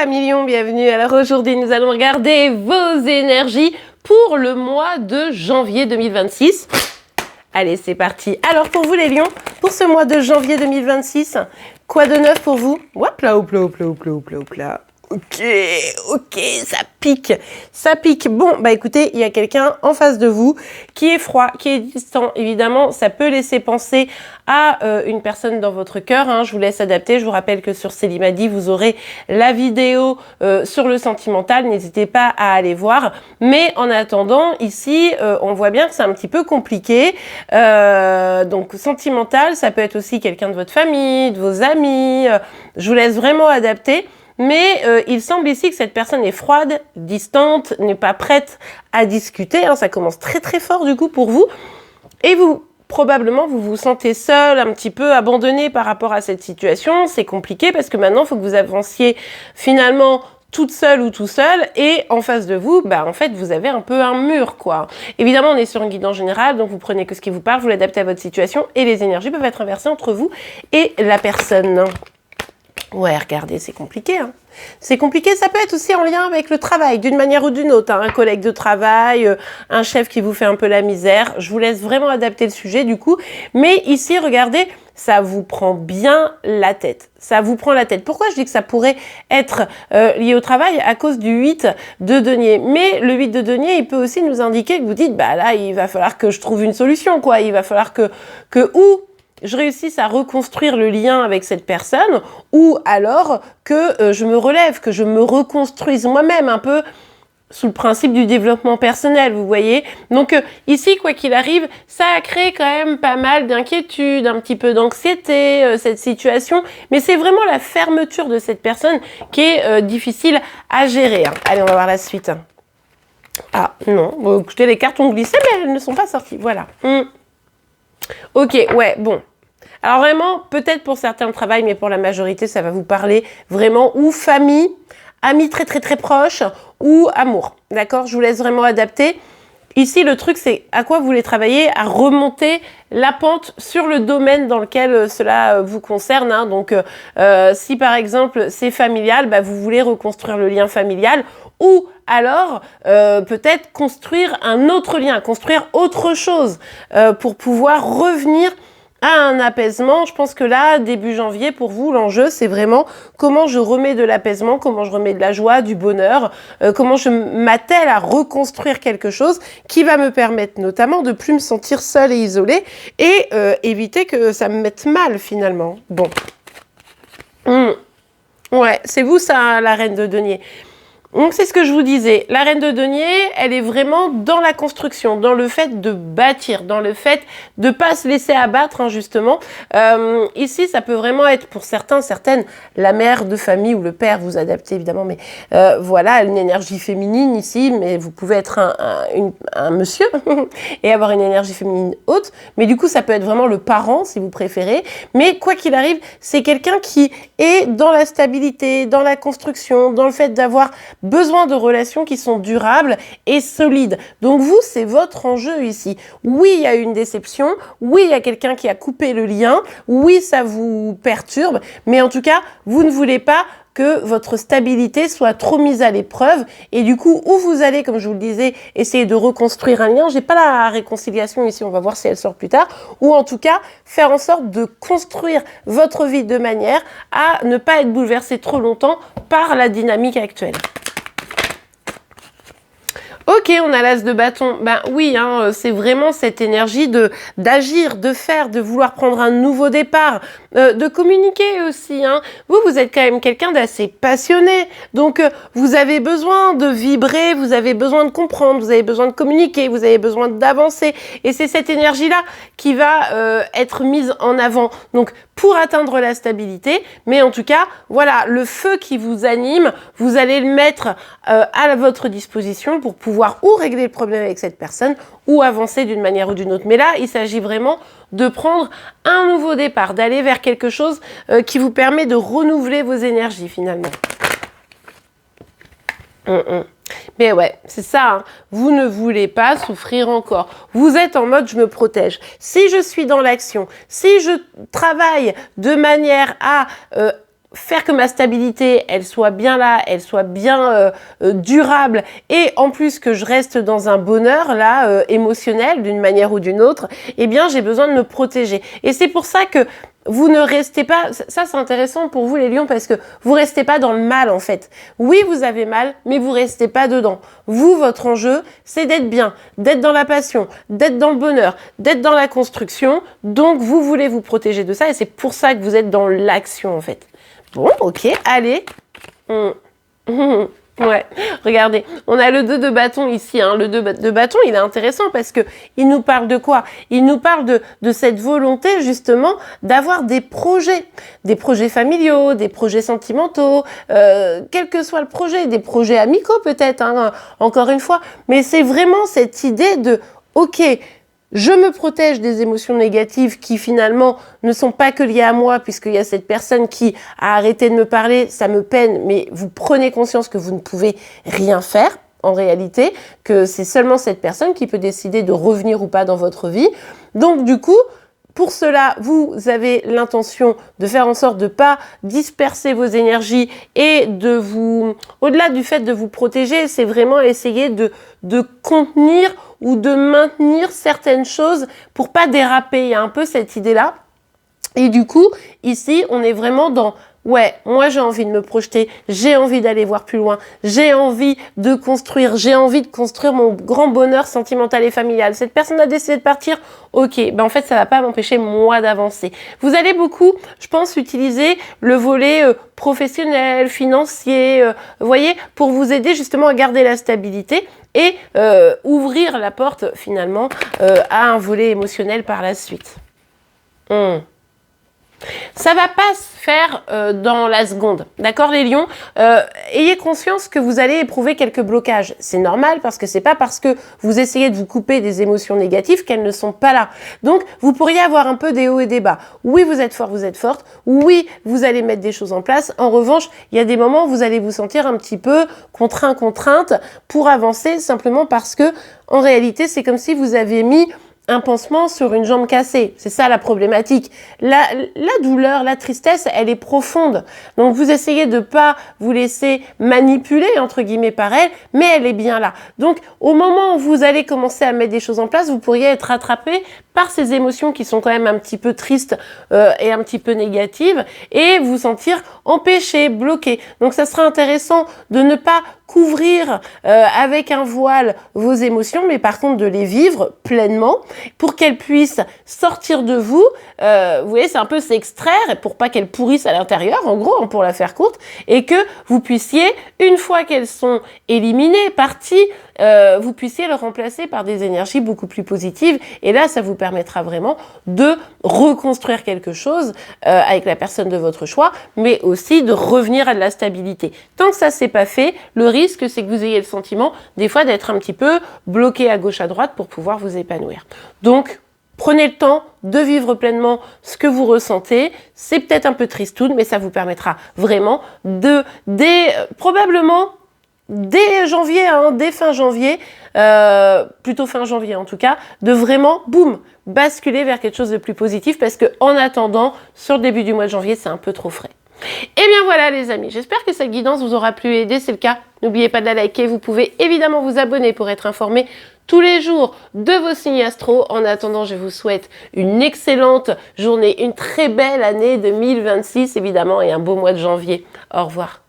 la million, bienvenue. Alors aujourd'hui, nous allons regarder vos énergies pour le mois de janvier 2026. Allez, c'est parti. Alors pour vous les lions, pour ce mois de janvier 2026, quoi de neuf pour vous? Hop là, hop là, hop là, hop là, hop là, hop là. Ok, ça pique. Bon, bah écoutez, il y a quelqu'un en face de vous qui est froid, qui est distant. Évidemment, ça peut laisser penser à une personne dans votre cœur. Hein. Je vous laisse adapter. Je vous rappelle que sur Célimadi, vous aurez la vidéo sur le sentimental. N'hésitez pas à aller voir. Mais en attendant, ici, on voit bien que c'est un petit peu compliqué. Donc, sentimental, ça peut être aussi quelqu'un de votre famille, de vos amis. Je vous laisse vraiment adapter. Mais il semble ici que cette personne est froide, distante, n'est pas prête à discuter. Hein, ça commence très très fort du coup pour vous. Et vous, probablement, vous vous sentez seul, un petit peu abandonné par rapport à cette situation. C'est compliqué parce que maintenant, il faut que vous avanciez finalement toute seule ou tout seul. Et en face de vous, bah en fait, vous avez un peu un mur, quoi. Évidemment, on est sur un guide en général, donc vous prenez que ce qui vous parle, vous l'adaptez à votre situation et les énergies peuvent être inversées entre vous et la personne. Ouais, regardez, c'est compliqué. Hein. C'est compliqué, ça peut être aussi en lien avec le travail, d'une manière ou d'une autre. Hein. Un collègue de travail, un chef qui vous fait un peu la misère. Je vous laisse vraiment adapter le sujet du coup. Mais ici, regardez, ça vous prend bien la tête. Ça vous prend la tête. Pourquoi je dis que ça pourrait être lié au travail? À cause du 8 de denier. Mais le 8 de denier, il peut aussi nous indiquer que vous dites, bah là, il va falloir que je trouve une solution, quoi. Il va falloir que je réussisse à reconstruire le lien avec cette personne ou alors que je me relève, que je me reconstruise moi-même un peu sous le principe du développement personnel, vous voyez. Donc ici, quoi qu'il arrive, ça a créé quand même pas mal d'inquiétude, un petit peu d'anxiété, cette situation. Mais c'est vraiment la fermeture de cette personne qui est difficile à gérer. Hein. Allez, on va voir la suite. Ah non, bon, écoutez, les cartes ont glissé, mais elles ne sont pas sorties. Voilà. Ok, ouais, bon. Alors vraiment, peut-être pour certains le travail, mais pour la majorité, ça va vous parler vraiment ou famille, amis très très très proches ou amour. D'accord? Je vous laisse vraiment adapter. Ici, le truc, c'est à quoi vous voulez travailler? À remonter la pente sur le domaine dans lequel cela vous concerne. Hein. Donc, si par exemple, c'est familial, bah, vous voulez reconstruire le lien familial ou alors peut-être construire un autre lien, construire autre chose pour pouvoir revenir à un apaisement. Je pense que là, début janvier, pour vous, l'enjeu, c'est vraiment comment je remets de l'apaisement, comment je remets de la joie, du bonheur, comment je m'attelle à reconstruire quelque chose qui va me permettre notamment de plus me sentir seule et isolée et éviter que ça me mette mal finalement. Bon. Ouais, c'est vous ça, la reine de denier. Donc c'est ce que je vous disais, la reine de denier, elle est vraiment dans la construction, dans le fait de bâtir, dans le fait de pas se laisser abattre, hein, justement. Ici, ça peut vraiment être pour certains, certaines, la mère de famille ou le père, vous adaptez évidemment, mais voilà, une énergie féminine ici, mais vous pouvez être un monsieur et avoir une énergie féminine haute, mais du coup, ça peut être vraiment le parent, si vous préférez. Mais quoi qu'il arrive, c'est quelqu'un qui est dans la stabilité, dans la construction, dans le fait d'avoir besoin de relations qui sont durables et solides. Donc vous, c'est votre enjeu ici. Oui, il y a une déception. Oui, il y a quelqu'un qui a coupé le lien. Oui, ça vous perturbe. Mais en tout cas, vous ne voulez pas que votre stabilité soit trop mise à l'épreuve. Et du coup, où vous allez, comme je vous le disais, essayer de reconstruire un lien. J'ai pas la réconciliation ici, on va voir si elle sort plus tard. Ou en tout cas, faire en sorte de construire votre vie de manière à ne pas être bouleversé trop longtemps par la dynamique actuelle. Ok, on a l'as de bâton. Ben oui, hein, c'est vraiment cette énergie d'agir, de faire, de vouloir prendre un nouveau départ, de communiquer aussi. Hein. Vous êtes quand même quelqu'un d'assez passionné. Donc, vous avez besoin de vibrer, vous avez besoin de comprendre, vous avez besoin de communiquer, vous avez besoin d'avancer. Et c'est cette énergie-là qui va être mise en avant. Donc, pour atteindre la stabilité, mais en tout cas, voilà, le feu qui vous anime, vous allez le mettre à votre disposition pour pouvoir ou régler le problème avec cette personne ou avancer d'une manière ou d'une autre. Mais là, il s'agit vraiment de prendre un nouveau départ, d'aller vers quelque chose qui vous permet de renouveler vos énergies finalement. Mais ouais, c'est ça, hein. Vous ne voulez pas souffrir encore. Vous êtes en mode je me protège. Si je suis dans l'action, si je travaille de manière à faire que ma stabilité, elle soit bien là, elle soit bien durable, et en plus que je reste dans un bonheur là émotionnel d'une manière ou d'une autre, eh bien j'ai besoin de me protéger. Et c'est pour ça que vous ne restez pas, ça c'est intéressant pour vous les lions, parce que vous restez pas dans le mal en fait. Oui, vous avez mal, mais vous restez pas dedans. Vous, votre enjeu, c'est d'être bien, d'être dans la passion, d'être dans le bonheur, d'être dans la construction. Donc vous voulez vous protéger de ça, et c'est pour ça que vous êtes dans l'action en fait. Bon, ok, allez. Ouais, regardez, on a le 2 de bâton ici, hein. Le 2 de bâton, il est intéressant parce que il nous parle de quoi? Il nous parle de cette volonté justement d'avoir des projets familiaux, des projets sentimentaux, quel que soit le projet, des projets amicaux peut-être, hein, encore une fois, mais c'est vraiment cette idée de, ok, je me protège des émotions négatives qui finalement ne sont pas que liées à moi, puisqu'il y a cette personne qui a arrêté de me parler, ça me peine, mais vous prenez conscience que vous ne pouvez rien faire en réalité, que c'est seulement cette personne qui peut décider de revenir ou pas dans votre vie. Donc du coup, pour cela, vous avez l'intention de faire en sorte de ne pas disperser vos énergies et de vous, au-delà du fait de vous protéger, c'est vraiment essayer de contenir ou de maintenir certaines choses pour pas déraper. Il y a un peu cette idée-là. Et du coup, ici, on est vraiment dans ouais, moi j'ai envie de me projeter, j'ai envie d'aller voir plus loin, j'ai envie de construire mon grand bonheur sentimental et familial. Cette personne a décidé de partir, ok, ben en fait ça va pas m'empêcher moi d'avancer. Vous allez beaucoup, je pense, utiliser le volet professionnel, financier, vous voyez, pour vous aider justement à garder la stabilité et ouvrir la porte finalement à un volet émotionnel par la suite. Ça va pas se faire dans la seconde, d'accord les lions? Ayez conscience que vous allez éprouver quelques blocages. C'est normal parce que c'est pas parce que vous essayez de vous couper des émotions négatives qu'elles ne sont pas là. Donc vous pourriez avoir un peu des hauts et des bas. Oui, vous êtes fort, vous êtes forte. Oui, vous allez mettre des choses en place. En revanche, il y a des moments où vous allez vous sentir un petit peu contrainte pour avancer, simplement parce que en réalité, c'est comme si vous avez mis un pansement sur une jambe cassée. C'est ça la problématique. La douleur, la tristesse, elle est profonde. Donc vous essayez de pas vous laisser manipuler, entre guillemets, par elle, mais elle est bien là. Donc au moment où vous allez commencer à mettre des choses en place, vous pourriez être rattrapé par ces émotions qui sont quand même un petit peu tristes et un petit peu négatives, et vous sentir empêché, bloqué. Donc ça sera intéressant de ne pas couvrir avec un voile vos émotions, mais par contre de les vivre pleinement pour qu'elles puissent sortir de vous. Vous voyez, c'est un peu s'extraire pour pas qu'elles pourrissent à l'intérieur, en gros, pour la faire courte, et que vous puissiez, une fois qu'elles sont éliminées, parties, vous puissiez le remplacer par des énergies beaucoup plus positives. Et là, ça vous permettra vraiment de reconstruire quelque chose avec la personne de votre choix, mais aussi de revenir à de la stabilité. Tant que ça c'est pas fait, le risque c'est que vous ayez le sentiment des fois d'être un petit peu bloqué à gauche à droite pour pouvoir vous épanouir. Donc prenez le temps de vivre pleinement ce que vous ressentez. C'est peut-être un peu tristoun, mais ça vous permettra vraiment probablement dès janvier, dès fin janvier, plutôt fin janvier en tout cas, de vraiment, boum, basculer vers quelque chose de plus positif, parce que en attendant, sur le début du mois de janvier, c'est un peu trop frais. Et bien voilà les amis, j'espère que cette guidance vous aura plu et aidé. C'est le cas, n'oubliez pas de la liker. Vous pouvez évidemment vous abonner pour être informé tous les jours de vos signes astro. En attendant, je vous souhaite une excellente journée, une très belle année 2026 évidemment, et un beau mois de janvier. Au revoir.